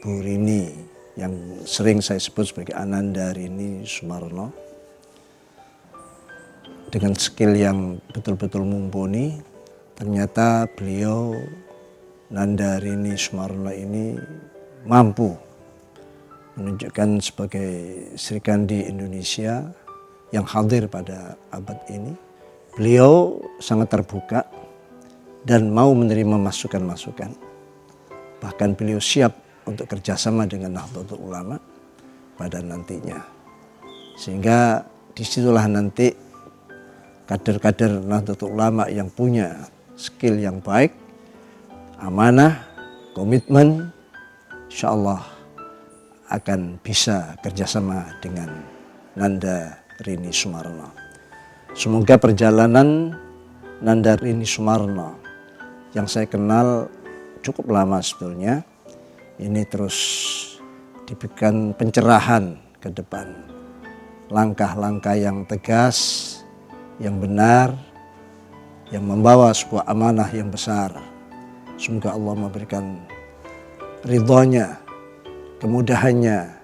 Ibu Rini yang sering saya sebut sebagai Ananda Rini Sumarno. Dengan skill yang betul-betul mumpuni, ternyata beliau Nanda Rini Sumarno ini mampu menunjukkan sebagai Sri Kandi Indonesia yang hadir pada abad ini. Beliau sangat terbuka dan mau menerima masukan-masukan. Bahkan beliau siap untuk kerjasama dengan Nahdlatul Ulama pada nantinya. Sehingga disitulah nanti kader-kader Nahdlatul Ulama yang punya skill yang baik, amanah, komitmen, insya Allah akan bisa kerjasama dengan Nanda Rini Sumarno. Semoga perjalanan Nanda Rini Sumarno yang saya kenal cukup lama sebetulnya, ini terus diberikan pencerahan ke depan. Langkah-langkah yang tegas, yang benar, yang membawa sebuah amanah yang besar. Semoga Allah memberikan ridhonya, kemudahannya,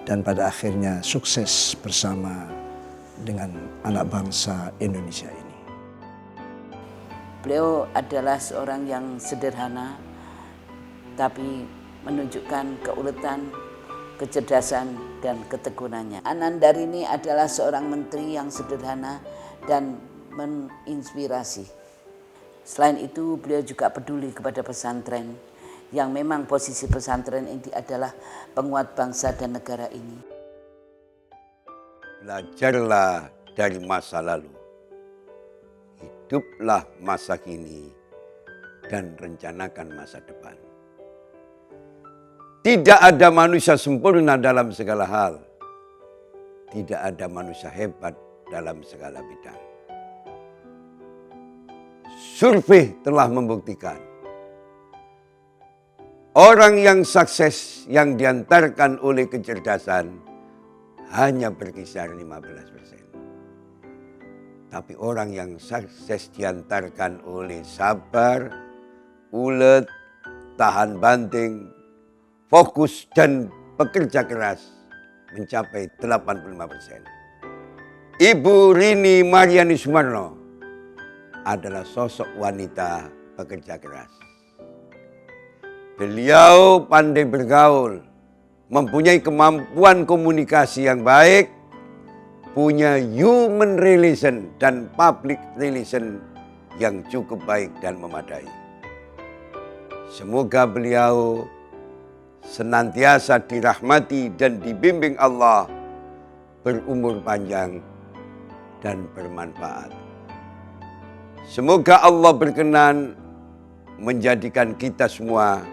dan pada akhirnya sukses bersama dengan anak bangsa Indonesia ini. Beliau adalah seorang yang sederhana, tapi menunjukkan keuletan, kecerdasan, dan ketekunannya. Ananda Rini adalah seorang menteri yang sederhana dan menginspirasi. Selain itu, beliau juga peduli kepada pesantren, yang memang posisi pesantren ini adalah penguat bangsa dan negara ini. Belajarlah dari masa lalu, hiduplah masa kini, dan rencanakan masa depan. Tidak ada manusia sempurna dalam segala hal. Tidak ada manusia hebat dalam segala bidang. Survei telah membuktikan orang yang sukses yang diantarkan oleh kecerdasan hanya berkisar 15%. Tapi orang yang sukses diantarkan oleh sabar, ulet, tahan banting, fokus dan bekerja keras mencapai 85%. Ibu Rini Mariani Sumarno adalah sosok wanita pekerja keras. Beliau pandai bergaul, mempunyai kemampuan komunikasi yang baik, punya human relation dan public relation yang cukup baik dan memadai. Semoga beliau senantiasa dirahmati dan dibimbing Allah, berumur panjang dan bermanfaat. Semoga Allah berkenan menjadikan kita semua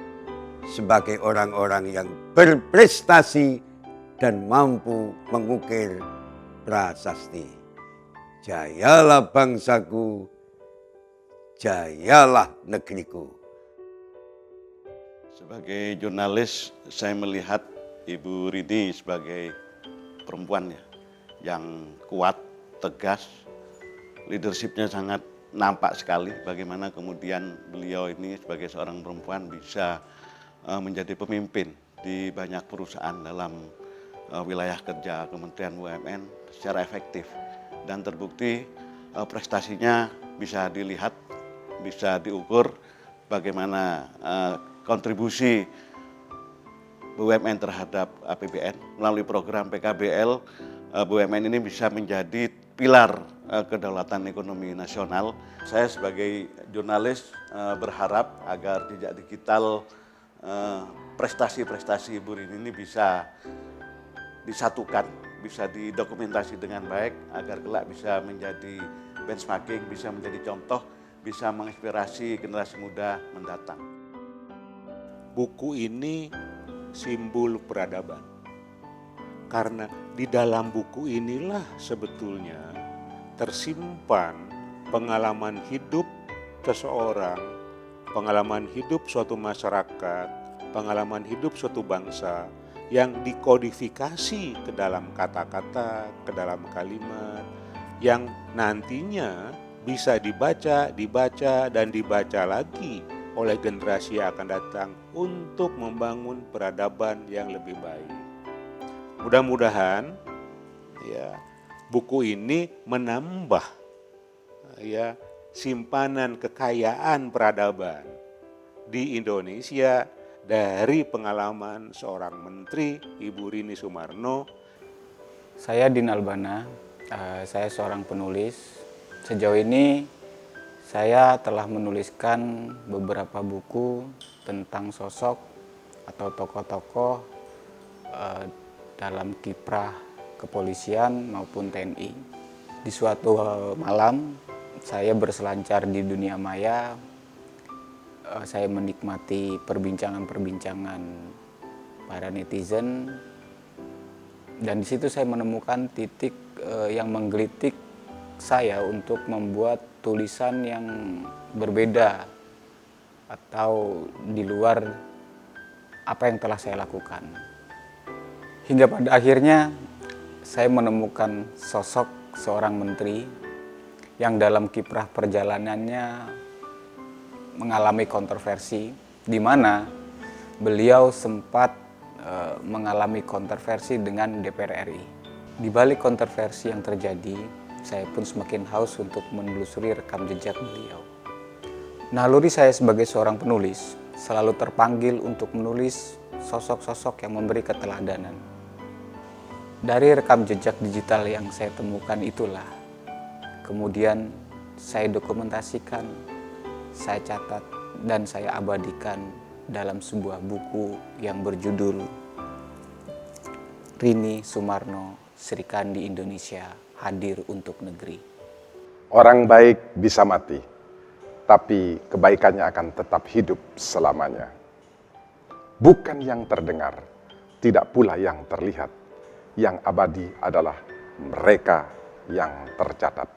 sebagai orang-orang yang berprestasi dan mampu mengukir prasasti. Jayalah bangsaku, jayalah negeriku. Sebagai jurnalis, saya melihat Ibu Rini sebagai perempuan yang kuat, tegas, leadershipnya sangat nampak sekali bagaimana kemudian beliau ini sebagai seorang perempuan bisa menjadi pemimpin di banyak perusahaan dalam wilayah kerja Kementerian BUMN secara efektif. Dan terbukti prestasinya bisa dilihat, bisa diukur bagaimana kontribusi BUMN terhadap APBN melalui program PKBL. BUMN ini bisa menjadi pilar kedaulatan ekonomi nasional. Saya sebagai jurnalis berharap agar jejak digital prestasi-prestasi Ibu Rini ini bisa disatukan, bisa didokumentasi dengan baik agar kelak bisa menjadi benchmarking, bisa menjadi contoh, bisa menginspirasi generasi muda mendatang. Buku ini simbol peradaban. Karena di dalam buku inilah sebetulnya tersimpan pengalaman hidup seseorang, pengalaman hidup suatu masyarakat, pengalaman hidup suatu bangsa yang dikodifikasi ke dalam kata-kata, ke dalam kalimat, yang nantinya bisa dibaca, dan dibaca lagi oleh generasi yang akan datang untuk membangun peradaban yang lebih baik. Mudah-mudahan ya buku ini menambah ya simpanan kekayaan peradaban di Indonesia dari pengalaman seorang menteri, Ibu Rini Sumarno. Saya Din Albana, saya seorang penulis. Sejauh ini saya telah menuliskan beberapa buku tentang sosok atau tokoh-tokoh dalam kiprah kepolisian maupun TNI. Di suatu malam saya berselancar di dunia maya, saya menikmati perbincangan-perbincangan para netizen, dan di situ saya menemukan titik yang menggelitik saya untuk membuat tulisan yang berbeda atau di luar apa yang telah saya lakukan. Hingga pada akhirnya saya menemukan sosok seorang menteri yang dalam kiprah perjalanannya mengalami kontroversi, di mana beliau sempat mengalami kontroversi dengan DPR RI. Di balik kontroversi yang terjadi, saya pun semakin haus untuk menelusuri rekam jejak beliau. Naluri saya sebagai seorang penulis selalu terpanggil untuk menulis sosok-sosok yang memberi keteladanan. Dari rekam jejak digital yang saya temukan itulah, kemudian saya dokumentasikan, saya catat, dan saya abadikan dalam sebuah buku yang berjudul Rini Sumarno, Sri Kandi Indonesia, hadir untuk negeri. Orang baik bisa mati, tapi kebaikannya akan tetap hidup selamanya. Bukan yang terdengar, tidak pula yang terlihat. Yang abadi adalah mereka yang tercatat.